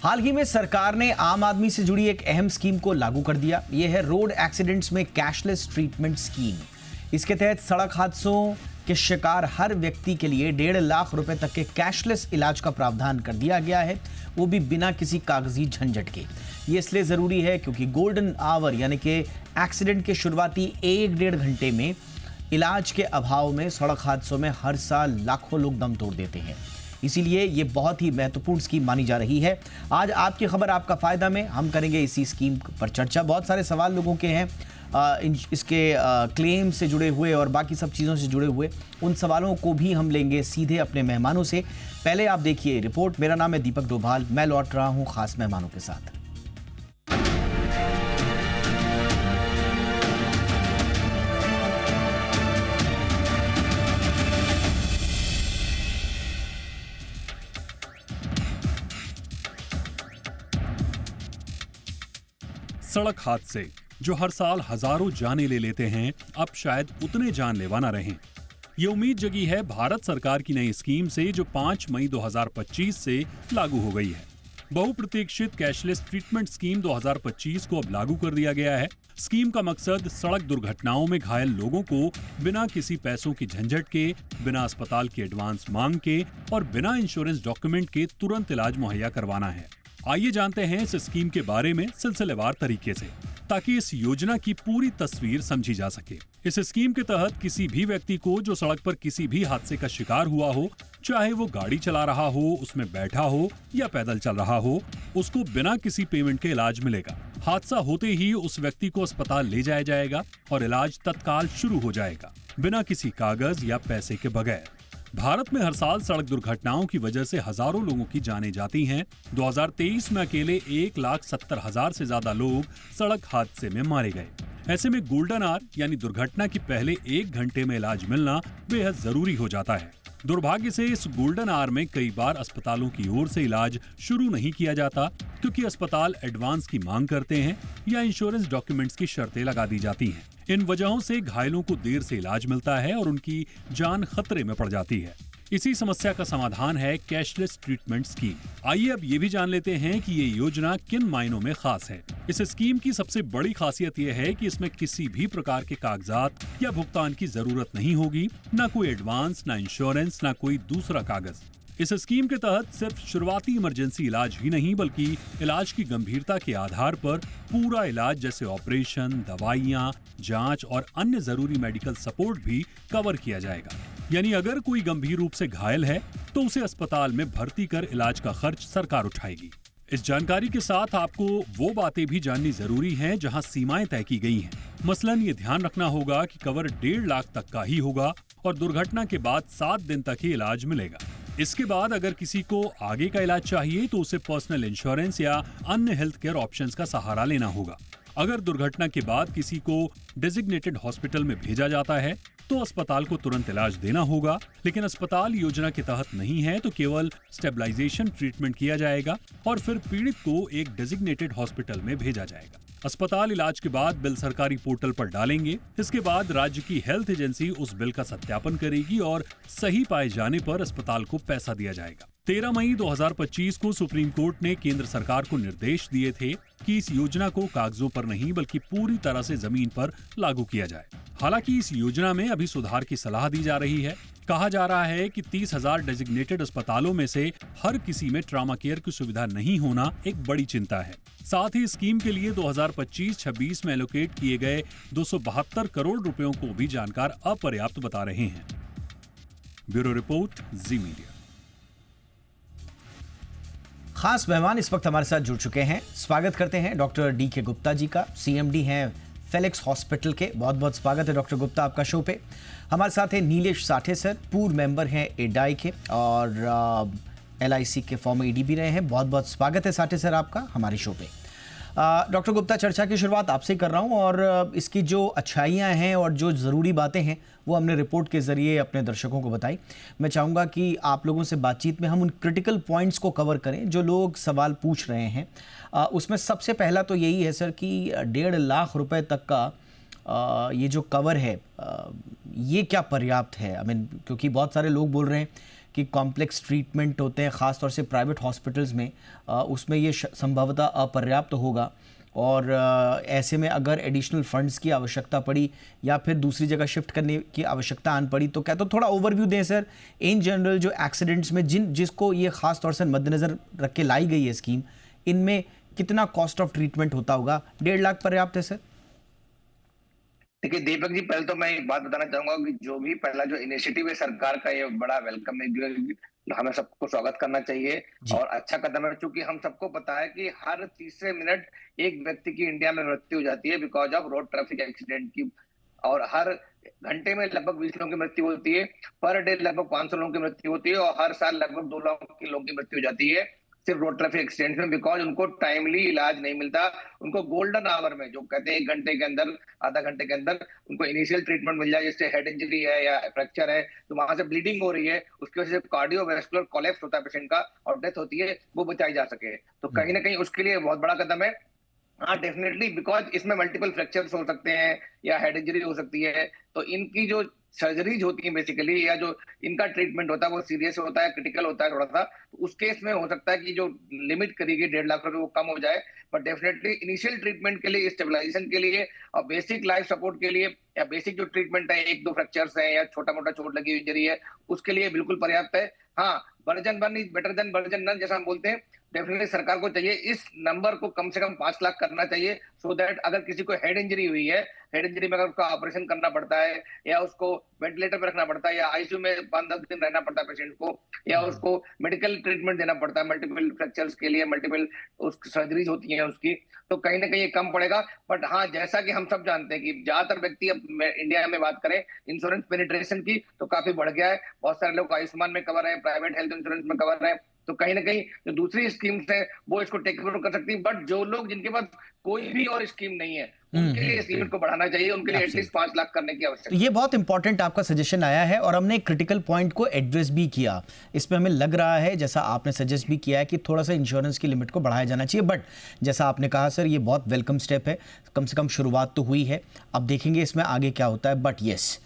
हाल ही में सरकार ने आम आदमी से जुड़ी एक अहम स्कीम को लागू कर दिया। यह है रोड एक्सीडेंट्स में कैशलेस ट्रीटमेंट स्कीम। इसके तहत सड़क हादसों के शिकार हर व्यक्ति के लिए 1.5 लाख रुपए तक के कैशलेस इलाज का प्रावधान कर दिया गया है, वो भी बिना किसी कागजी झंझट के। ये इसलिए जरूरी है क्योंकि गोल्डन आवर यानी कि एक्सीडेंट के शुरुआती 1-1.5 घंटे में इलाज के अभाव में सड़क हादसों में हर साल लाखों लोग दम तोड़ देते हैं। इसीलिए ये बहुत ही महत्वपूर्ण स्कीम मानी जा रही है। आज आपकी खबर आपका फायदा में हम करेंगे इसी स्कीम पर चर्चा। बहुत सारे सवाल लोगों के हैं इसके क्लेम से जुड़े हुए और बाकी सब चीज़ों से जुड़े हुए। उन सवालों को भी हम लेंगे सीधे अपने मेहमानों से। पहले आप देखिए रिपोर्ट। मेरा नाम है दीपक डोभाल, मैं लौट रहा हूँ खास मेहमानों के साथ। सड़क हादसे जो हर साल हजारों जानें ले लेते हैं, अब शायद उतने जानलेवा न रहें। ये उम्मीद जगी है भारत सरकार की नई स्कीम से जो 5 मई 2025 से लागू हो गई है। बहुप्रतीक्षित कैशलेस ट्रीटमेंट स्कीम 2025 को अब लागू कर दिया गया है। स्कीम का मकसद सड़क दुर्घटनाओं में घायल लोगों को बिना किसी पैसों की झंझट के, बिना अस्पताल की एडवांस मांग के और बिना इंश्योरेंस डॉक्यूमेंट के तुरंत इलाज मुहैया करवाना है। आइए जानते हैं इस स्कीम के बारे में सिलसिलेवार तरीके से, ताकि इस योजना की पूरी तस्वीर समझी जा सके। इस स्कीम के तहत किसी भी व्यक्ति को जो सड़क पर किसी भी हादसे का शिकार हुआ हो, चाहे वो गाड़ी चला रहा हो, उसमें बैठा हो या पैदल चल रहा हो, उसको बिना किसी पेमेंट के इलाज मिलेगा। हादसा होते ही उस व्यक्ति को अस्पताल ले जाया जाएगा और इलाज तत्काल शुरू हो जाएगा, बिना किसी कागज या पैसे के बगैर। भारत में हर साल सड़क दुर्घटनाओं की वजह से हजारों लोगों की जानें जाती हैं। 2023 में अकेले 1,70,000 से ज्यादा लोग सड़क हादसे में मारे गए। ऐसे में गोल्डन आवर यानी दुर्घटना की पहले 1 घंटे में इलाज मिलना बेहद जरूरी हो जाता है। दुर्भाग्य से इस गोल्डन आवर में कई बार अस्पतालों की ओर से इलाज शुरू नहीं किया जाता, क्योंकि अस्पताल एडवांस की मांग करते हैं या इंश्योरेंस डॉक्यूमेंट्स की शर्तें लगा दी जाती हैं। इन वजहों से घायलों को देर से इलाज मिलता है और उनकी जान खतरे में पड़ जाती है। इसी समस्या का समाधान है कैशलेस ट्रीटमेंट स्कीम। आइए अब ये भी जान लेते हैं कि ये योजना किन मायनों में खास है। इस स्कीम की सबसे बड़ी खासियत यह है कि इसमें किसी भी प्रकार के कागजात या भुगतान की जरूरत नहीं होगी, ना कोई एडवांस, ना इंश्योरेंस, ना कोई दूसरा कागज। इस स्कीम के तहत सिर्फ शुरुआती इमरजेंसी इलाज ही नहीं, बल्कि इलाज की गंभीरता के आधार पर पूरा इलाज जैसे ऑपरेशन, दवाइयां, जांच और अन्य जरूरी मेडिकल सपोर्ट भी कवर किया जाएगा। यानी अगर कोई गंभीर रूप से घायल है तो उसे अस्पताल में भर्ती कर इलाज का खर्च सरकार उठाएगी। इस जानकारी के साथ आपको वो बातें भी जाननी जरूरी हैं जहां सीमाएं तय की गई हैं। मसलन ये ध्यान रखना होगा कि कवर 1.5 लाख तक का ही होगा और दुर्घटना के बाद 7 दिन तक ही इलाज मिलेगा। इसके बाद अगर किसी को आगे का इलाज चाहिए तो उसे पर्सनल इंश्योरेंस या अन्य हेल्थ केयर ऑप्शंस का सहारा लेना होगा। अगर दुर्घटना के बाद किसी को डेजिग्नेटेड हॉस्पिटल में भेजा जाता है तो अस्पताल को तुरंत इलाज देना होगा, लेकिन अस्पताल योजना के तहत नहीं है तो केवल स्टेबलाइजेशन ट्रीटमेंट किया जाएगा और फिर पीड़ित को एक डेजिग्नेटेड हॉस्पिटल में भेजा जाएगा। अस्पताल इलाज के बाद बिल सरकारी पोर्टल पर डालेंगे। इसके बाद राज्य की हेल्थ एजेंसी उस बिल का सत्यापन करेगी और सही पाए जाने पर अस्पताल को पैसा दिया जाएगा। 13 मई 2025 को सुप्रीम कोर्ट ने केंद्र सरकार को निर्देश दिए थे कि इस योजना को कागजों पर नहीं बल्कि पूरी तरह से जमीन पर लागू किया जाए। हालांकि इस योजना में अभी सुधार की सलाह दी जा रही है। कहा जा रहा है कि 30,000 डेजिग्नेटेड अस्पतालों में से हर किसी में ट्रॉमा केयर की सुविधा नहीं होना एक बड़ी चिंता है। साथ ही स्कीम के लिए 2025-26 में एलोकेट किए गए 272 करोड़ रुपयों को भी जानकार अपर्याप्त बता रहे हैं। ब्यूरो रिपोर्ट, जी मीडिया। खास मेहमान इस वक्त हमारे साथ जुड़ चुके हैं। स्वागत करते हैं डॉक्टर डी.के. गुप्ता जी का। सीएमडी हैं फेलिक्स हॉस्पिटल के। बहुत बहुत स्वागत है डॉक्टर गुप्ता आपका शो पे। हमारे साथ है नीलेश साठे सर, पूर्व मेंबर हैं एडाई के और LIC के फॉर्मर ED भी रहे हैं। बहुत बहुत स्वागत है साठे सर आपका हमारे शो पे। डॉक्टर गुप्ता, चर्चा की शुरुआत आपसे कर रहा हूं और इसकी जो अच्छाइयां हैं और जो ज़रूरी बातें हैं वो हमने रिपोर्ट के ज़रिए अपने दर्शकों को बताई। मैं चाहूँगा कि आप लोगों से बातचीत में हम उन क्रिटिकल पॉइंट्स को कवर करें जो लोग सवाल पूछ रहे हैं। उसमें सबसे पहला तो यही है सर कि 1.5 लाख रुपए तक का ये जो कवर है ये क्या पर्याप्त है? क्योंकि बहुत सारे लोग बोल रहे हैं कि कॉम्प्लेक्स ट्रीटमेंट होते हैं ख़ासतौर से प्राइवेट हॉस्पिटल्स में, उसमें ये संभवतः अपर्याप्त होगा और ऐसे में अगर एडिशनल फंड्स की आवश्यकता पड़ी या फिर दूसरी जगह शिफ्ट करने की आवश्यकता आन पड़ी तो क्या, तो थोड़ा ओवरव्यू दें सर इन जनरल जो एक्सीडेंट्स में जिसको ये ख़ास तौर से मद्देनज़र रख के लाई गई है स्कीम, इनमें कितना कॉस्ट ऑफ ट्रीटमेंट होता होगा? 1.5 लाख पर्याप्त है सर? देखिए दीपक जी, पहले तो मैं एक बात बताना चाहूंगा कि जो भी पहला जो इनिशिएटिव है सरकार का, ये बड़ा वेलकम है, हमें सबको स्वागत करना चाहिए और अच्छा कदम है, क्योंकि हम सबको पता है कि हर तीसरे मिनट एक व्यक्ति की इंडिया में मृत्यु हो जाती है because of road traffic accident की, और हर घंटे में लगभग 20 लोगों की मृत्यु होती है, पर डे लगभग 500 लोगों की मृत्यु होती है और हर साल लगभग 2 लाख के लोगों की मृत्यु हो जाती है सिर्फ रोड ट्रैफिक एक्सीडेंट में, बिकॉज उनको टाइमली इलाज नहीं मिलता। उनको गोल्डन आवर में, जो कहते हैं 1 घंटे के अंदर, आधा घंटे के अंदर उनको इनिशियल ट्रीटमेंट मिल जाए, जैसे हेड इंजरी है या फ्रैक्चर है तो वहां से ब्लीडिंग हो रही है, उसकी वजह से कार्डियोवैस्कुलर कोलैप्स होता है पेशेंट का और डेथ होती है, वो बचाई जा सके, तो कहीं ना कहीं उसके लिए बहुत बड़ा कदम है। हाँ डेफिनेटली, बिकॉज इसमें मल्टीपल फ्रैक्चर्स हो सकते हैं या हेड इंजरी हो सकती है, तो इनकी जो सर्जरीज होती है बेसिकली, या जो इनका ट्रीटमेंट होता है वो सीरियस होता है, क्रिटिकल होता है थोड़ा सा, तो उस केस में हो सकता है कि जो लिमिट करेगी 1.5 लाख रुपए वो कम हो जाए, बट डेफिनेटली इनिशियल ट्रीटमेंट के लिए, स्टेबलाइजेशन के लिए और बेसिक लाइफ सपोर्ट के लिए, या बेसिक जो ट्रीटमेंट है, 1-2 फ्रैक्चर्स है या छोटा मोटा चोट लगी इंजरी है, उसके लिए बिल्कुल पर्याप्त है। हाँ, version 1 is better than version none, जैसा हम बोलते हैं। डेफिनेटली सरकार को चाहिए इस नंबर को कम से कम 5 लाख करना चाहिए, सो दैट अगर किसी को हेड इंजरी हुई है, हेड इंजरी में अगर उसका ऑपरेशन करना पड़ता है या उसको वेंटिलेटर पर रखना पड़ता है या आईसीयू में 5-10 दिन रहना पड़ता है पेशेंट को, या उसको मेडिकल ट्रीटमेंट देना पड़ता है मल्टीपल फ्रैक्चर्स के लिए, मल्टीपल सर्जरीज होती है उसकी, तो कहीं ना कहीं ये कम पड़ेगा। बट हाँ, जैसा कि हम सब जानते हैं कि ज्यादातर व्यक्ति, अब इंडिया में बात करें इंश्योरेंस पेनिट्रेशन की, तो काफी बढ़ गया है, बहुत सारे लोग आयुष्मान में कवर है, प्राइवेट हेल्थ इंश्योरेंस में कवर है, तो कहीं ना कहीं जो दूसरी स्कीम्स है वो इसको टेक ओवर कर सकती है, बट जो लोग जिनके पास कोई भी और स्कीम नहीं है उनके लिए इस लिमिट को बढ़ाना चाहिए, उनके लिए एटलीस्ट 5 लाख करने की आवश्यकता है। ये बहुत इंपॉर्टेंट आपका सजेशन आया है और हमने एक क्रिटिकल पॉइंट को एड्रेस भी किया। इसमें हमें लग रहा है, जैसा आपने सजेस्ट भी किया है, कि थोड़ा सा इंश्योरेंस की लिमिट को बढ़ाया जाना चाहिए, बट जैसा आपने कहा सर, ये बहुत वेलकम स्टेप है, कम से कम शुरुआत तो हुई है, अब देखेंगे इसमें आगे क्या होता है। बट येस,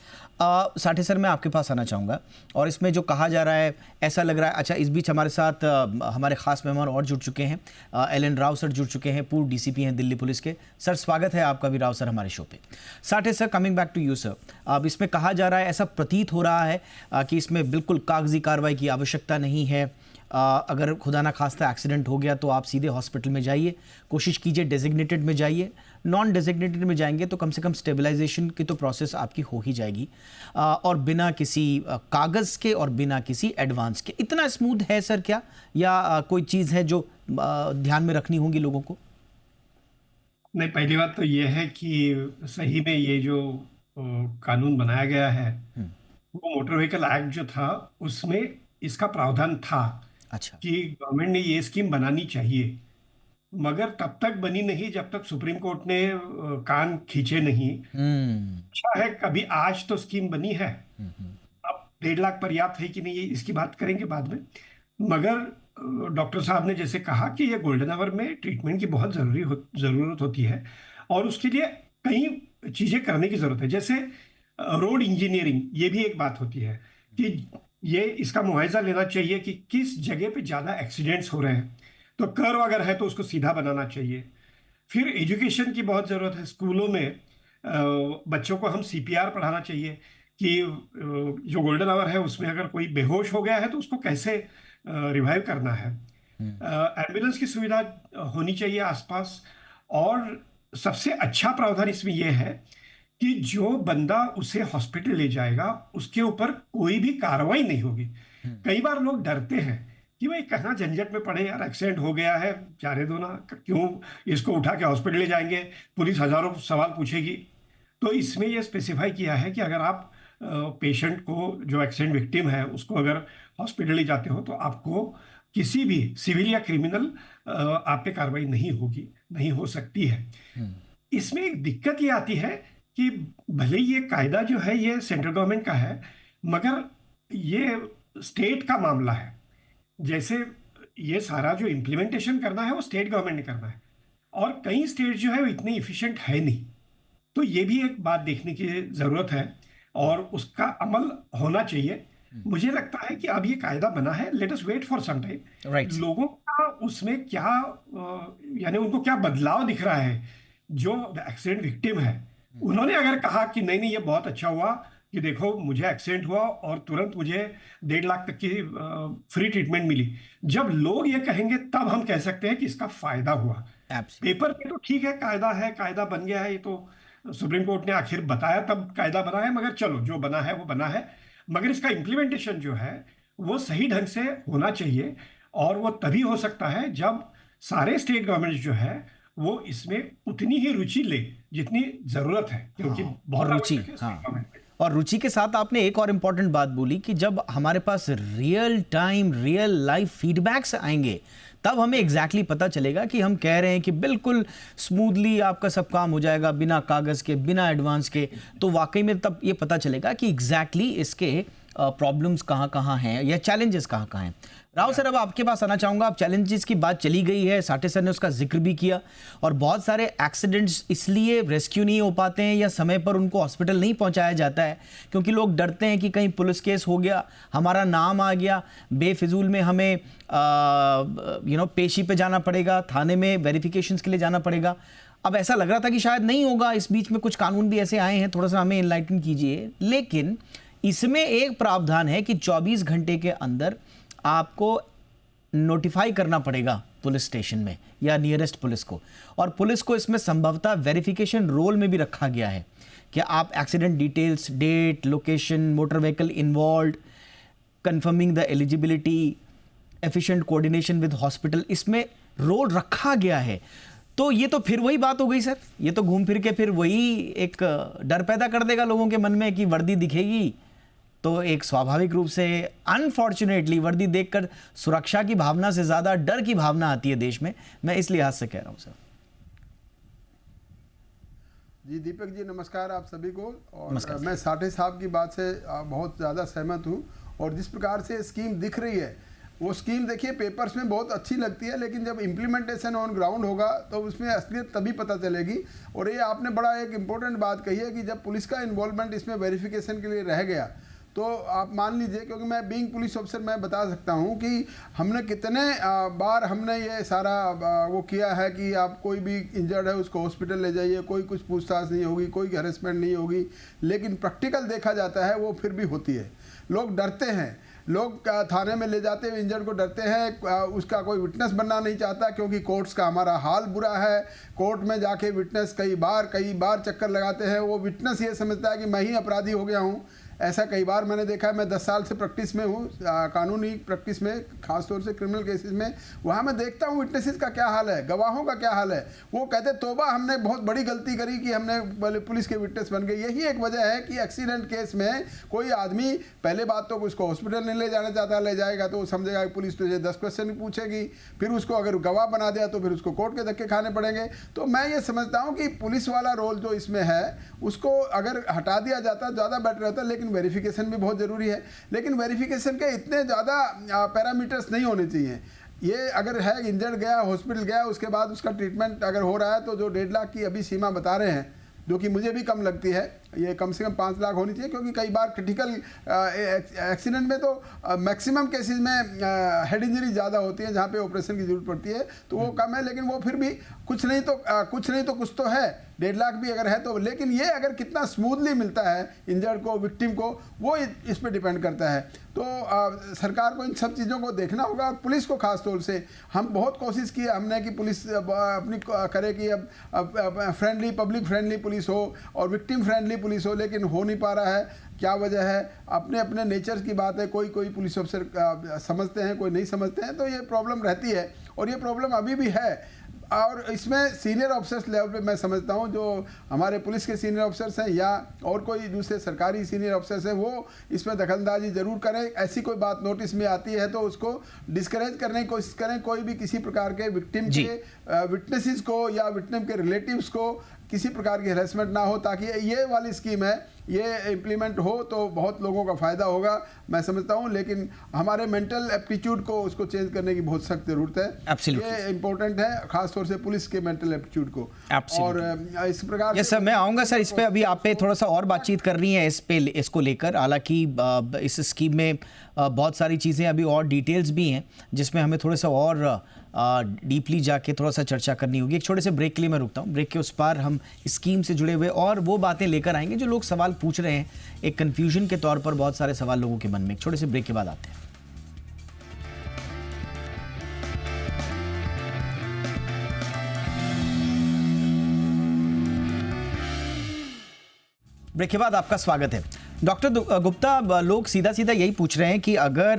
साठे सर, मैं आपके पास आना चाहूँगा और इसमें जो कहा जा रहा है, ऐसा लग रहा है, अच्छा इस बीच हमारे साथ हमारे खास मेहमान और जुड़ चुके हैं, एलन राव सर जुड़ चुके हैं, पूर्व डीसीपी हैं दिल्ली पुलिस के। सर स्वागत है आपका भी राव सर हमारे शो पे। Sathe sir, coming back to you sir, अब इसमें कहा जा रहा है, ऐसा प्रतीत हो रहा है कि इसमें बिल्कुल कागजी कार्रवाई की आवश्यकता नहीं है, अगर खुदा ना खास्ता एक्सीडेंट हो गया तो आप सीधे हॉस्पिटल में जाइए, कोशिश कीजिए डेजिग्नेटेड में जाइए, नॉन डेजिग्नेटेड में जाएंगे तो कम से कम स्टेबलाइजेशन की तो प्रोसेस आपकी हो ही जाएगी, और बिना किसी कागज़ के और बिना एडवांस एडवांस के। इतना स्मूथ है सर क्या, या कोई चीज़ है जो ध्यान में रखनी होगी लोगों को? नहीं, पहली बात तो ये है कि सही में ये जो कानून बनाया गया है, वो मोटर व्हीकल एक्ट जो था उसमें इसका प्रावधान था। अच्छा। कि गवर्नमेंट ने ये स्कीम बनानी चाहिए, मगर तब तक बनी नहीं जब तक सुप्रीम कोर्ट ने कान खींचे नहीं। अच्छा है कभी आज तो स्कीम बनी है, अब 1.5 लाख पर्याप्त है कि नहीं ये इसकी बात करेंगे बाद में, मगर डॉक्टर साहब ने जैसे कहा कि ये गोल्डन आवर में ट्रीटमेंट की बहुत ज़रूरत होती है और उसके लिए कई चीज़ें करने की ज़रूरत है, जैसे रोड इंजीनियरिंग, ये भी एक बात होती है कि ये इसका मुआवजा लेना चाहिए कि किस जगह पे ज़्यादा एक्सीडेंट्स हो रहे हैं, तो कर्व अगर है तो उसको सीधा बनाना चाहिए। फिर एजुकेशन की बहुत ज़रूरत है, स्कूलों में बच्चों को हम सीपीआर पढ़ाना चाहिए कि जो गोल्डन आवर है उसमें अगर कोई बेहोश हो गया है तो उसको कैसे रिवाइव करना है। एम्बुलेंस की सुविधा होनी चाहिए आसपास, और सबसे अच्छा प्रावधान इसमें यह है कि जो बंदा उसे हॉस्पिटल ले जाएगा उसके ऊपर कोई भी कार्रवाई नहीं होगी। कई बार लोग डरते हैं कि भाई कहाँ झंझट में पड़े यार, एक्सीडेंट हो गया है, जाने दो ना, क्यों इसको उठा के हॉस्पिटल ले जाएंगे, पुलिस हजारों सवाल पूछेगी। तो इसमें यह स्पेसिफाई किया है कि अगर आप पेशेंट को, जो एक्सीडेंट विक्टिम है, उसको अगर हॉस्पिटल ले जाते हो तो आपको किसी भी सिविल या क्रिमिनल आप पे कार्रवाई नहीं होगी, नहीं हो सकती है। इसमें एक दिक्कत ये आती है कि भले ये कायदा जो है ये सेंट्रल गवर्नमेंट का है, मगर ये स्टेट का मामला है। जैसे ये सारा जो इम्प्लीमेंटेशन करना है वो स्टेट गवर्नमेंट ने करना है, और कई स्टेट जो है वो इतने इफिशिएंट है नहीं, तो ये भी एक बात देखने की ज़रूरत है और उसका अमल होना चाहिए। मुझे लगता है कि अब ये कायदा बना है, let us wait for some time. Right. लोगों का उसमें क्या यानी उनको क्या बदलाव दिख रहा है। जो एक्सीडेंट विक्टिम है, उन्होंने अगर कहा कि नहीं नहीं ये बहुत अच्छा हुआ कि देखो मुझे एक्सीडेंट हुआ और तुरंत मुझे 1.5 लाख तक की फ्री ट्रीटमेंट मिली, जब लोग ये कहेंगे तब हम कह सकते हैं कि इसका फायदा हुआ। Absolutely. पेपर पे तो ठीक है, कायदा है, कायदा बन गया है, ये तो सुप्रीम कोर्ट ने आखिर बताया तब कायदा बना है। मगर चलो जो बना है वो बना है, मगर इसका इम्प्लीमेंटेशन जो है वो सही ढंग से होना चाहिए। और वो तभी हो सकता है जब सारे स्टेट गवर्नमेंट जो है वो इसमें उतनी ही रुचि ले जितनी जरूरत है, क्योंकि बहुत रुचि, आवश्यक है state हाँ। government में। और रुचि के साथ आपने एक और इम्पॉर्टेंट बात बोली कि जब हमारे पास real time real life feedbacks आएंगे तब हमें एग्जैक्टली पता चलेगा कि हम कह रहे हैं कि बिल्कुल स्मूथली आपका सब काम हो जाएगा बिना कागज़ के बिना एडवांस के, तो वाकई में तब ये पता चलेगा कि एग्जैक्टली इसके प्रॉब्लम्स कहाँ कहाँ हैं या चैलेंजेस कहाँ कहाँ हैं। राव सर, अब आपके पास आना चाहूँगा। अब चैलेंजेस की बात चली गई है, साठे सर ने उसका जिक्र भी किया, और बहुत सारे एक्सीडेंट्स इसलिए रेस्क्यू नहीं हो पाते हैं या समय पर उनको हॉस्पिटल नहीं पहुंचाया जाता है क्योंकि लोग डरते हैं कि कहीं पुलिस केस हो गया, हमारा नाम आ गया, बेफिजूल में हमें पेशी पे जाना पड़ेगा, थाने में वेरिफिकेशंस के लिए जाना पड़ेगा। अब ऐसा लग रहा था कि शायद नहीं होगा, इस बीच में कुछ कानून भी ऐसे आए हैं, थोड़ा सा हमें इनलाइटन कीजिए। लेकिन इसमें एक प्रावधान है कि 24 घंटे के अंदर आपको नोटिफाई करना पड़ेगा पुलिस स्टेशन में या नियरेस्ट पुलिस को, और पुलिस को इसमें संभवतः वेरिफिकेशन रोल में भी रखा गया है कि आप accident details, date, location, motor vehicle involve, confirming the eligibility, efficient coordination with hospital, इसमें रोल रखा गया है। तो ये तो फिर वही बात हो गई सर, ये तो घूम फिर के फिर वही एक डर पैदा कर देगा लोगों के मन में कि वर्दी दिखेगी तो एक स्वाभाविक रूप से अनफॉर्चुनेटली वर्दी देखकर सुरक्षा की भावना से ज्यादा डर की भावना आती है देश में। मैं इस लिहाज से कह रहा हूं सर। जी दीपक जी नमस्कार आप सभी को। और नमस्कार। मैं साठे साहब की बात से बहुत ज़्यादा सहमत हूँ। और जिस प्रकार से स्कीम दिख रही है वो स्कीम देखिए पेपर्स में बहुत अच्छी लगती है, लेकिन जब इम्प्लीमेंटेशन ऑन ग्राउंड होगा तो उसमें असलियत तभी पता चलेगी। और ये आपने बड़ा एक इम्पोर्टेंट बात कही है कि जब पुलिस का इन्वॉल्वमेंट इसमें वेरिफिकेशन के लिए रह गया तो आप मान लीजिए, क्योंकि मैं बीइंग पुलिस ऑफिसर मैं बता सकता हूं कि हमने कितने बार हमने ये सारा वो किया है कि आप कोई भी इंजर्ड है उसको हॉस्पिटल ले जाइए, कोई कुछ पूछताछ नहीं होगी, कोई हैरेसमेंट नहीं होगी, लेकिन प्रैक्टिकल देखा जाता है वो फिर भी होती है। लोग डरते हैं, लोग थाने में ले जाते हुए इंजर्ड को डरते हैं, उसका कोई विटनेस बनना नहीं चाहता क्योंकि कोर्ट्स का हमारा हाल बुरा है। कोर्ट में जाके विटनेस कई बार चक्कर लगाते हैं, वो विटनेस ये समझता है कि मैं ही अपराधी हो गया हूँ। ऐसा कई बार मैंने देखा है। मैं 10 साल से प्रैक्टिस में हूँ, कानूनी प्रैक्टिस में, खासतौर से क्रिमिनल केसेस में। वहाँ मैं देखता हूँ विटनेसेस का क्या हाल है, गवाहों का क्या हाल है। वो कहते तोबा हमने बहुत बड़ी गलती करी कि हमने पुलिस के विटनेस बन गए। यही एक वजह है कि एक्सीडेंट केस में कोई आदमी पहले बात तो उसको हॉस्पिटल नहीं ले जाना चाहता, ले जाएगा तो वो समझेगा कि पुलिस तुझे 10 क्वेश्चन पूछेगी, फिर उसको अगर गवाह बना दिया तो फिर उसको कोर्ट के धक्के खाने पड़ेंगे। तो मैं ये समझता हूँ कि पुलिस वाला रोल जो इसमें है उसको अगर हटा दिया जाता ज़्यादा बेटर होता, लेकिन वेरिफिकेशन भी बहुत ज़रूरी है। लेकिन वेरिफिकेशन के इतने ज़्यादा पैरामीटर्स नहीं होने चाहिए। ये अगर है इंजर्ड गया, हॉस्पिटल गया, उसके बाद उसका ट्रीटमेंट अगर हो रहा है तो जो 1.5 लाख की अभी सीमा बता रहे हैं, जो कि मुझे भी कम लगती है, ये कम से कम 5 लाख होनी चाहिए, क्योंकि कई बार क्रिटिकल एक्सीडेंट में तो मैक्सिमम केसेस में हेड इंजरी ज़्यादा होती है जहाँ पे ऑपरेशन की जरूरत पड़ती है, तो वो कम है। लेकिन वो फिर भी कुछ नहीं तो कुछ तो है, 1.5 लाख भी अगर है तो। लेकिन ये अगर कितना स्मूथली मिलता है इंजर्ड को, विक्टिम को, वो इस पर डिपेंड करता है। तो सरकार को इन सब चीज़ों को देखना होगा, और पुलिस को खास तौर से हम बहुत कोशिश की हमने कि पुलिस अपनी करे कि अब फ्रेंडली, पब्लिक फ्रेंडली पुलिस हो और विक्टिम फ्रेंडली पुलिस हो, लेकिन हो नहीं पा रहा है। क्या वजह है? अपने अपने नेचर की बात है। कोई पुलिस अफसर समझते हैं, कोई नहीं समझते हैं, तो ये प्रॉब्लम रहती है और ये प्रॉब्लम अभी भी है। और इसमें सीनियर ऑफिसर्स लेवल पे मैं समझता हूँ जो हमारे पुलिस के सीनियर ऑफिसर्स हैं या और कोई दूसरे सरकारी सीनियर ऑफिसर्स हैं, वो इसमें दखलंदाजी जरूर करें। ऐसी कोई बात नोटिस में आती है तो उसको डिस्करेज करने की कोशिश करें। कोई भी किसी प्रकार के विक्टिम के विटनेसेस को या विक्टिम के रिलेटिव्स को किसी प्रकार की हेरेसमेंट ना हो, ताकि ये वाली स्कीम है ये इम्प्लीमेंट हो तो बहुत लोगों का फ़ायदा होगा, मैं समझता हूँ। लेकिन हमारे मेंटल एप्टीट्यूड को उसको चेंज करने की बहुत सख्त ज़रूरत है। Absolutely. ये इम्पोर्टेंट है, खासतौर से पुलिस के मेंटल एप्टीट्यूड को। और इस प्रकार यस सर, मैं आऊँगा सर इस पे। अभी आप पे थोड़ा सा और बातचीत करनी है इसको लेकर। हालांकि इस स्कीम में बहुत सारी चीज़ें अभी और डिटेल्स भी हैं जिसमें हमें थोड़ा सा और डीपली जाके थोड़ा सा चर्चा करनी होगी। एक छोटे से ब्रेक के लिए मैं रुकता हूँ। ब्रेक के उस पार हम स्कीम से जुड़े हुए और वो बातें लेकर आएंगे जो लोग सवाल पूछ रहे हैं, एक कन्फ्यूजन के तौर पर बहुत सारे सवाल लोगों के मन में। एक छोटे से ब्रेक के बाद आते हैं। ब्रेक के बाद आपका स्वागत है। डॉक्टर गुप्ता, लोग सीधा सीधा यही पूछ रहे हैं कि अगर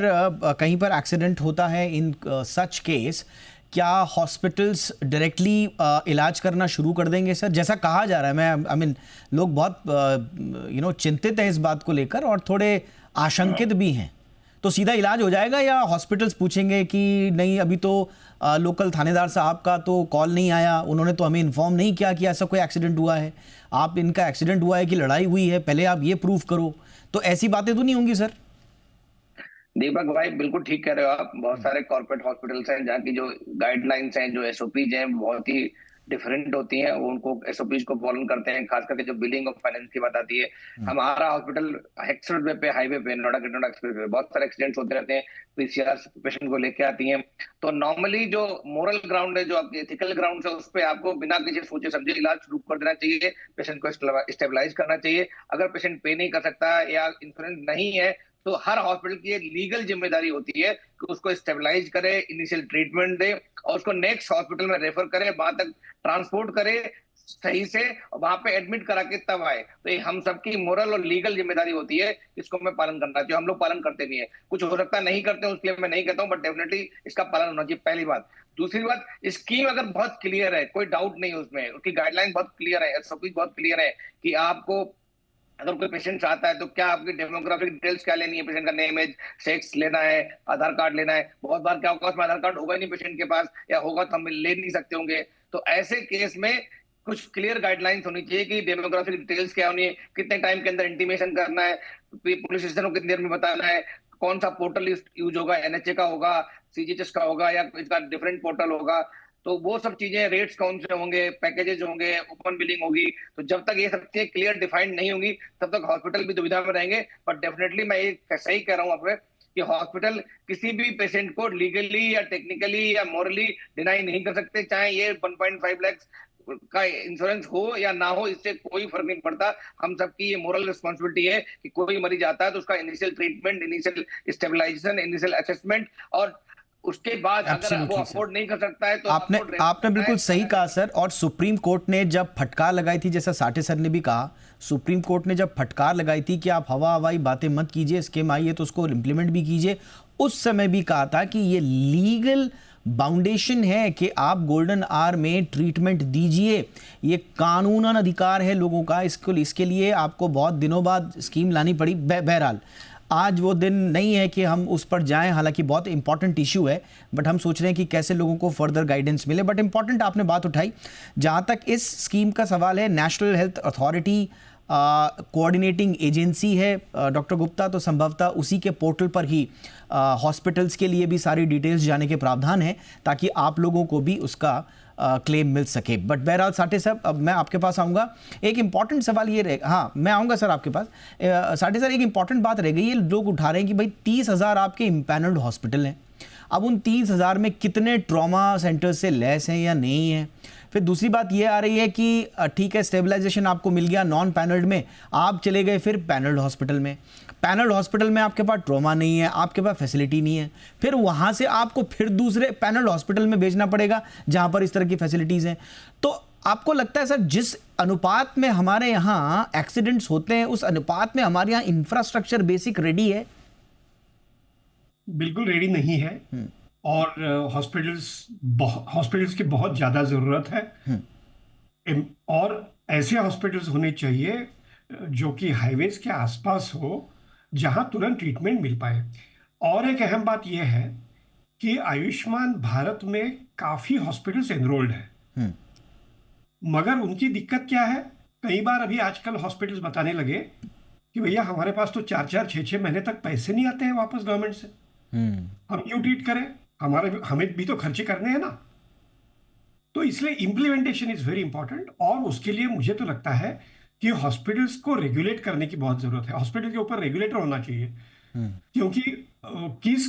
कहीं पर एक्सीडेंट होता है इन सच केस, क्या हॉस्पिटल्स डायरेक्टली इलाज करना शुरू कर देंगे सर? जैसा कहा जा रहा है, मैं आई मीन लोग बहुत चिंतित हैं इस बात को लेकर और थोड़े आशंकित भी हैं। तो सीधा इलाज हो जाएगा या हॉस्पिटल्स पूछेंगे कि नहीं अभी तो लोकल थानेदार साहब का तो कॉल नहीं आया, उन्होंने तो हमें इन्फॉर्म नहीं किया कि ऐसा कोई एक्सीडेंट हुआ है, आप इनका एक्सीडेंट हुआ है कि लड़ाई हुई है, पहले आप ये प्रूफ करो। तो ऐसी बातें तो नहीं होंगी सर? दीपक भाई बिल्कुल ठीक कह रहे हो आप। बहुत सारे कॉर्पोरेट हॉस्पिटल्स हैं जहाँ की जो गाइडलाइंस हैं, जो एसओपीज हैं, बहुत ही डिफरेंट होती हैं। वो उनको एसओपीज को फॉलो करते हैं, खास करके जो बिलिंग और फाइनेंस की बात आती है। हमारा हॉस्पिटल एक्सप्रेस पे, हाईवे पे, नोएडा के नोएडा एक्सप्रेस पे बहुत सारे एक्सीडेंट्स होते रहते हैं। पीसीआर पेशेंट को लेके आती हैं। तो नॉर्मली जो मोरल ग्राउंड है, जो आपके एथिकल ग्राउंड है, उस पर आपको बिना किसी सोचे समझे इलाज शुरू कर देना चाहिए। पेशेंट को स्टेबलाइज करना चाहिए। अगर पेशेंट पे नहीं कर सकता या इंश्योरेंस नहीं है तो हर हॉस्पिटल की एक लीगल जिम्मेदारी होती है कि उसको स्टेबलाइज करे, इनिशियल ट्रीटमेंट दे और उसको नेक्स्ट हॉस्पिटल में रेफर करे, वहां तक ट्रांसपोर्ट करे सही से, वहां पे एडमिट करा के तब आए। तो ये हम सबकी मोरल और लीगल जिम्मेदारी होती है, इसको हमें पालन करना चाहिए। हम लोग पालन करते भी हैं, कुछ हो सकता है नहीं करते हैं, उसके लिए मैं नहीं कहता हूँ, बट डेफिनेटली इसका पालन होना चाहिए, पहली बात। दूसरी बात, स्कीम अगर बहुत क्लियर है, कोई डाउट नहीं उसमें, उसकी गाइडलाइन बहुत क्लियर है, एसओपी बहुत क्लियर है कि आपको अगर कोई पेशेंट आता है तो क्या आपकी डेमोग्राफिक डिटेल्स क्या लेनी है, पेशेंट का नेम, एज, सेक्स लेना है, आधार कार्ड लेना है। बहुत बार क्या होगा, उसमें आधार कार्ड होगा नहीं पेशेंट के पास, या होगा तो हम ले नहीं सकते होंगे। तो ऐसे केस में कुछ क्लियर गाइडलाइंस होनी चाहिए कि डेमोग्राफिक डिटेल्स क्या होनी है, कितने टाइम के अंदर इंटीमेशन करना है, पुलिस स्टेशन को कितनी देर में बताना है, कौन सा पोर्टल यूज होगा, एनएचए का होगा, सीजीएचएस का होगा या इसका डिफरेंट पोर्टल होगा। तो वो सब चीजें, रेट्स कौन से होंगे, पैकेजेस होंगे, ओपन बिलिंग होगी। तो जब तक ये सब चीजें क्लियर डिफाइंड नहीं होंगी तब तक हॉस्पिटल भी दुविधा में रहेंगे। बट डेफिनेटली मैं ये सही कह रहा हूँ आपको कि हॉस्पिटल किसी भी पेशेंट को लीगली या टेक्निकली या मॉरली डिनाई नहीं कर सकते, चाहे ये 1.5 लाख का इंश्योरेंस हो या ना हो, इससे कोई फर्क नहीं पड़ता। हम सबकी ये मोरल रिस्पॉन्सिबिलिटी है कि कोई मरीज आता है तो उसका initial treatment, initial stabilisation, initial assessment, और उसके बाद अगर वो अफोर्ड नहीं कर सकता है तो आपने बिल्कुल सही कहा सर। और सुप्रीम कोर्ट ने जब फटकार लगाई थी, जैसा साठे सर ने भी कहा, सुप्रीम कोर्ट ने जब फटकार लगाई थी कि आप हवाई बातें मत कीजिए, स्कीम आई है तो उसको इम्प्लीमेंट भी कीजिए, उस समय भी कहा था कि ये लीगल बाउंडेशन है कि आप गोल्डन आवर में ट्रीटमेंट दीजिए, ये कानूनन अधिकार है लोगों का। इसके लिए आपको बहुत दिनों बाद स्कीम लानी पड़ी। बहरहाल आज वो दिन नहीं है कि हम उस पर जाएं, हालांकि बहुत इंपॉर्टेंट इशू है, बट हम सोच रहे हैं कि कैसे लोगों को फर्दर गाइडेंस मिले। बट इंपॉर्टेंट आपने बात उठाई। जहां तक इस स्कीम का सवाल है, national health authority coordinating agency है डॉक्टर गुप्ता, तो संभवतः उसी के पोर्टल पर ही हॉस्पिटल्स के लिए भी सारी डिटेल्स जाने के प्रावधान है ताकि आप लोगों को भी उसका क्लेम मिल सके। बट बहरहाल साठे साहब, अब मैं आपके पास आऊँगा। एक इंपॉर्टेंट सवाल ये रहेगा, हाँ मैं आऊँगा सर आपके पास। साठे सर, एक इंपॉर्टेंट बात रह गई, ये लोग उठा रहे हैं कि भाई 30,000 आपके इम्पैनल्ड हॉस्पिटल हैं, अब उन 30,000 में कितने ट्रॉमा सेंटर्स से लैस हैं या नहीं है। फिर दूसरी बात ये आ रही है कि ठीक है, स्टेबलाइजेशन आपको मिल गया नॉन पैनल्ड में, आप चले गए फिर पैनल्ड हॉस्पिटल में। पैनल्ड हॉस्पिटल में आपके पास ट्रॉमा नहीं है, आपके पास फैसिलिटी नहीं है, फिर वहाँ से आपको फिर दूसरे पैनल्ड हॉस्पिटल में भेजना पड़ेगा जहाँ पर इस तरह की फैसिलिटीज़ हैं। तो आपको लगता है सर, जिस अनुपात में हमारे यहाँ एक्सीडेंट्स होते हैं उस अनुपात में हमारे यहाँ इंफ्रास्ट्रक्चर बेसिक रेडी है? बिल्कुल रेडी नहीं है, और हॉस्पिटल्स की बहुत ज़्यादा ज़रूरत है। और ऐसे हॉस्पिटल्स होने चाहिए जो कि हाईवेज के आसपास हो, जहां तुरंत ट्रीटमेंट मिल पाए। और एक अहम बात यह है कि आयुष्मान भारत में काफ़ी हॉस्पिटल्स एनरोल्ड हैं, मगर उनकी दिक्कत क्या है, कई बार अभी आजकल हॉस्पिटल्स बताने लगे कि भैया हमारे पास तो 4-4, 6-6 महीने तक पैसे नहीं आते हैं वापस गवर्नमेंट से, हम क्यों ट्रीट करें, हमें भी तो खर्चे करने हैं ना। तो इसलिए इम्प्लीमेंटेशन इज वेरी इंपॉर्टेंट, और उसके लिए मुझे तो लगता है कि हॉस्पिटल्स को रेगुलेट करने की बहुत जरूरत है। हॉस्पिटल के ऊपर रेगुलेटर होना चाहिए, क्योंकि किस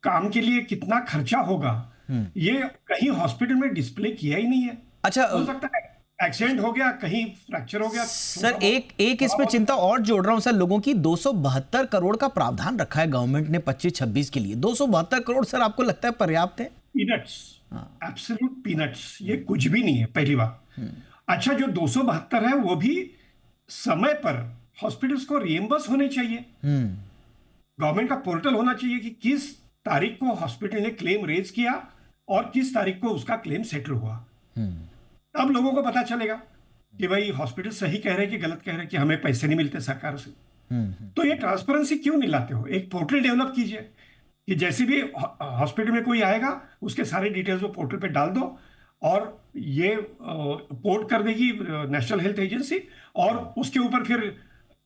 काम के लिए कितना खर्चा होगा ये कहीं हॉस्पिटल में डिस्प्ले किया ही नहीं है। अच्छा, हो सकता है एक्सीडेंट हो गया, कहीं फ्रैक्चर हो गया। सर एक इसमें चिंता और जोड़ रहा हूं सर, लोगों की 272 करोड़ का प्रावधान रखा है गवर्नमेंट ने 25-26 के लिए। 272 करोड़ सर आपको लगता है पर्याप्त है? पीनट्स, एब्सोल्यूट पीनट्स, ये कुछ भी नहीं है पहली बात। अच्छा, जो 272 है वो भी समय पर हॉस्पिटल्स को रिएम्बर्स होने चाहिए। गवर्नमेंट का पोर्टल होना चाहिए कि किस तारीख को हॉस्पिटल ने क्लेम रेज किया और किस तारीख को उसका क्लेम सेटल हुआ। अब लोगों को पता चलेगा कि भाई हॉस्पिटल सही कह रहे हैं कि गलत कह रहे हैं, कि हमें पैसे नहीं मिलते सरकार से। तो ये ट्रांसपेरेंसी क्यों नहीं लाते हो? एक पोर्टल डेवलप कीजिए कि जैसे भी हॉस्पिटल में कोई आएगा उसके सारे डिटेल्स वो पोर्टल पे डाल दो, और ये पोर्ट कर देगी नेशनल हेल्थ एजेंसी, और उसके ऊपर फिर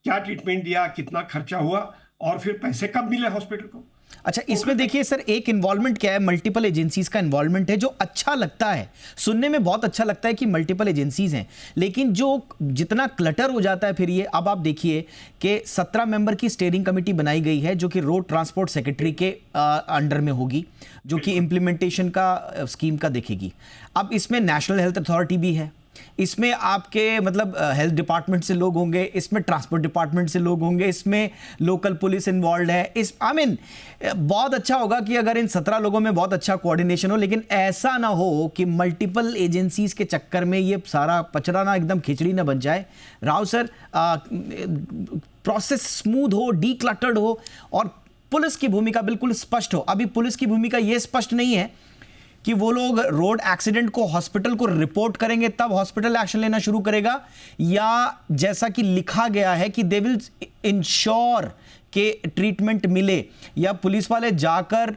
क्या ट्रीटमेंट दिया, कितना खर्चा हुआ, और फिर पैसे कब मिले हॉस्पिटल को। अच्छा, इसमें देखिए सर एक इन्वॉल्वमेंट क्या है, मल्टीपल एजेंसीज का इन्वॉल्वमेंट है, जो अच्छा लगता है, सुनने में बहुत अच्छा लगता है कि मल्टीपल एजेंसीज हैं, लेकिन जो जितना क्लटर हो जाता है फिर ये, अब आप देखिए कि 17 मेंबर की स्टीयरिंग कमेटी बनाई गई है जो कि रोड ट्रांसपोर्ट सेक्रेटरी के अंडर में होगी, जो कि इम्प्लीमेंटेशन का स्कीम का देखेगी। अब इसमें नेशनल हेल्थ अथॉरिटी भी है, इसमें आपके मतलब हेल्थ डिपार्टमेंट से लोग होंगे, इसमें ट्रांसपोर्ट डिपार्टमेंट से लोग होंगे, इसमें लोकल पुलिस इन्वॉल्व है। इस बहुत अच्छा होगा कि अगर इन 17 लोगों में बहुत अच्छा कोऑर्डिनेशन हो, लेकिन ऐसा ना हो कि मल्टीपल एजेंसीज के चक्कर में ये सारा पचड़ा ना एकदम खिचड़ी ना बन जाए। राव सर, प्रोसेस स्मूथ हो, डीक्लटर्ड हो, और पुलिस की भूमिका बिल्कुल स्पष्ट हो। अभी पुलिस की भूमिका ये स्पष्ट नहीं है कि वो लोग रोड एक्सीडेंट को हॉस्पिटल को रिपोर्ट करेंगे तब हॉस्पिटल एक्शन लेना शुरू करेगा, या जैसा कि लिखा गया है कि दे विल इंश्योर के ट्रीटमेंट मिले, या पुलिस वाले जाकर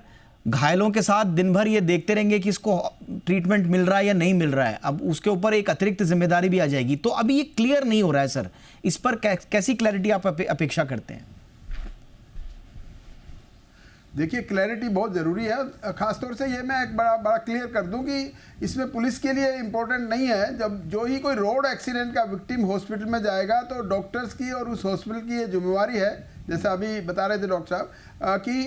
घायलों के साथ दिन भर ये देखते रहेंगे कि इसको ट्रीटमेंट मिल रहा है या नहीं मिल रहा है। अब उसके ऊपर एक अतिरिक्त जिम्मेदारी भी आ जाएगी। तो अभी ये क्लियर नहीं हो रहा है सर, इस पर कैसी क्लैरिटी आप अपेक्षा करते हैं? देखिए, क्लैरिटी बहुत ज़रूरी है। खासतौर से ये मैं एक बड़ा क्लियर कर दूं कि इसमें पुलिस के लिए इम्पोर्टेंट नहीं है। जब जो ही कोई रोड एक्सीडेंट का विक्टिम हॉस्पिटल में जाएगा तो डॉक्टर्स की और उस हॉस्पिटल की ये जिम्मेवारी है, जैसा अभी बता रहे थे डॉक्टर साहब, कि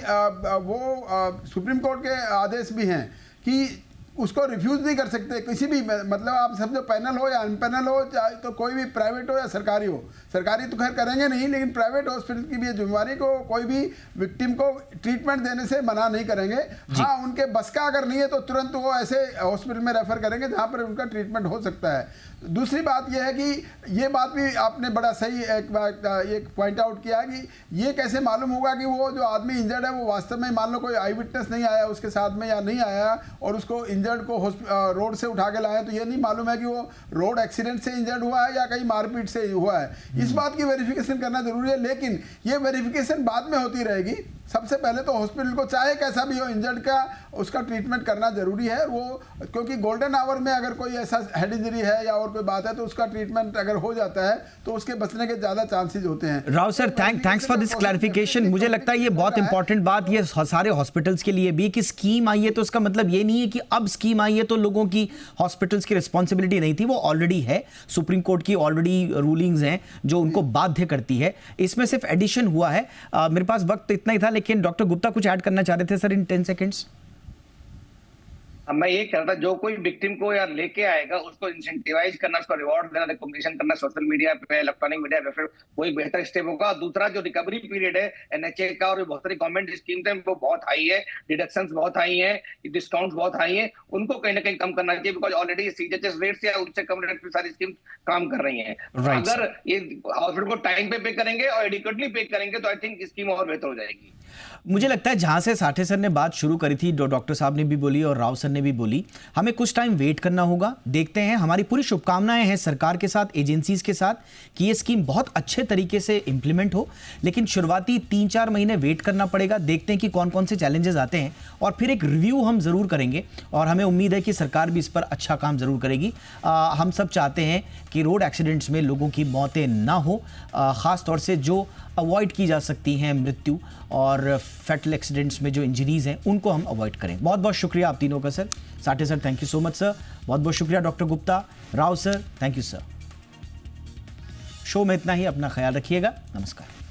वो सुप्रीम कोर्ट के आदेश भी हैं कि उसको रिफ्यूज़ नहीं कर सकते किसी भी, मतलब आप समझो पैनल हो या अनपैनल हो, चाहे तो कोई भी प्राइवेट हो या सरकारी हो। सरकारी तो खैर करेंगे नहीं, लेकिन प्राइवेट हॉस्पिटल की भी ये जिम्मेवारी को कोई भी विक्टिम को ट्रीटमेंट देने से मना नहीं करेंगे। हाँ, उनके बस का अगर नहीं है तो तुरंत वो ऐसे हॉस्पिटल में रेफर करेंगे जहाँ पर उनका ट्रीटमेंट हो सकता है। दूसरी बात यह है कि ये बात भी आपने बड़ा सही एक पॉइंट आउट किया है कि ये कैसे मालूम होगा कि वो जो आदमी इंजर्ड है वो वास्तव में, मान लो कोई आई विटनेस नहीं आया उसके साथ में या नहीं आया और उसको इंजर्ड को रोड से उठा के लाए, तो ये नहीं मालूम है कि वो रोड एक्सीडेंट से इंजर्ड हुआ है या कहीं मारपीट से हुआ है। इस बात की वेरिफिकेशन करना जरूरी है, लेकिन ये वेरिफिकेशन बाद में होती रहेगी। सबसे पहले तो हॉस्पिटल को चाहे कैसा भी हो इंजर्ड का उसका ट्रीटमेंट करना जरूरी है। वो क्योंकि गोल्डन आवर में अगर कोई ऐसा हेड इंजरी है या और कोई बात है तो उसका ट्रीटमेंट अगर हो जाता है तो उसके बचने के ज्यादा चांसेस होते हैं। Rao sir, thanks for this clarification. मुझे लगता है ये बहुत इंपॉर्टेंट बात ये सारे हॉस्पिटल्स के लिए भी, कि स्कीम आई है तो उसका मतलब ये नहीं है कि अब स्कीम आई है तो लोगों की, हॉस्पिटल्स की रिस्पॉन्सिबिलिटी नहीं थी, वो ऑलरेडी है। सुप्रीम कोर्ट की ऑलरेडी रूलिंग्स हैं जो उनको बाध्य करती है। इसमें सिर्फ एडिशन हुआ है। मेरे पास वक्त इतना ही था, लेकिन डॉक्टर गुप्ता कुछ ऐड करना चाह रहे थे सर इन 10 सेकेंड्स। मैं ये कह रहा था, जो कोई विक्टिम को यार लेके आएगा उसको इंसेंटिवाइज करना, उसको रिवॉर्ड देना, रिकॉग्निशन करना सोशल मीडिया पे, इलेक्ट्रॉनिक मीडिया पे, फिर वो एक बेहतर स्टेप होगा। दूसरा, जो रिकवरी पीरियड है एनएचए का और बहुत सारी गवर्नमेंट स्कीम्स हैं वो बहुत हाई है, डिडक्शंस बहुत हाई हैं, डिस्काउंट बहुत हाई है, उनको कहीं ना कहीं कम करना चाहिए, बिकॉज ऑलरेडी सीजीएचएस रेट्स या उससे कम रेट पे सारी स्कीम काम कर रही हैं। अगर ये हॉस्पिटल को टाइम पे करेंगे और एडिक्वेटली पे करेंगे तो आई थिंक स्कीम और बेहतर हो जाएगी। मुझे लगता है जहां से साठे सर ने बात शुरू करी थी, डॉक्टर साहब ने भी बोली और राव सर ने भी बोली, हमें कुछ टाइम वेट करना होगा। देखते हैं, हमारी पूरी शुभकामनाएं हैं सरकार के साथ, एजेंसीज के साथ, कि ये स्कीम बहुत अच्छे तरीके से इंप्लीमेंट हो। लेकिन शुरुआती 3-4 महीने वेट करना पड़ेगा। देखते हैं कि कौन कौन से चैलेंजेस आते हैं और फिर एक रिव्यू हम जरूर करेंगे और हमें उम्मीद है कि सरकार भी इस पर अच्छा काम जरूर करेगी। हम सब चाहते हैं कि रोड एक्सीडेंट्स में लोगों की मौतें ना हो, खास तौर से जो अवॉइड की जा सकती हैं, मृत्यु और फैटल एक्सीडेंट्स में जो इंजरीज हैं उनको हम अवॉइड करें। बहुत बहुत शुक्रिया आप तीनों का sir. Sathe sir thank you so much sir. बहुत बहुत शुक्रिया doctor Gupta, Rao sir thank you sir. Show में इतना ही, अपना ख्याल रखिएगा। नमस्कार।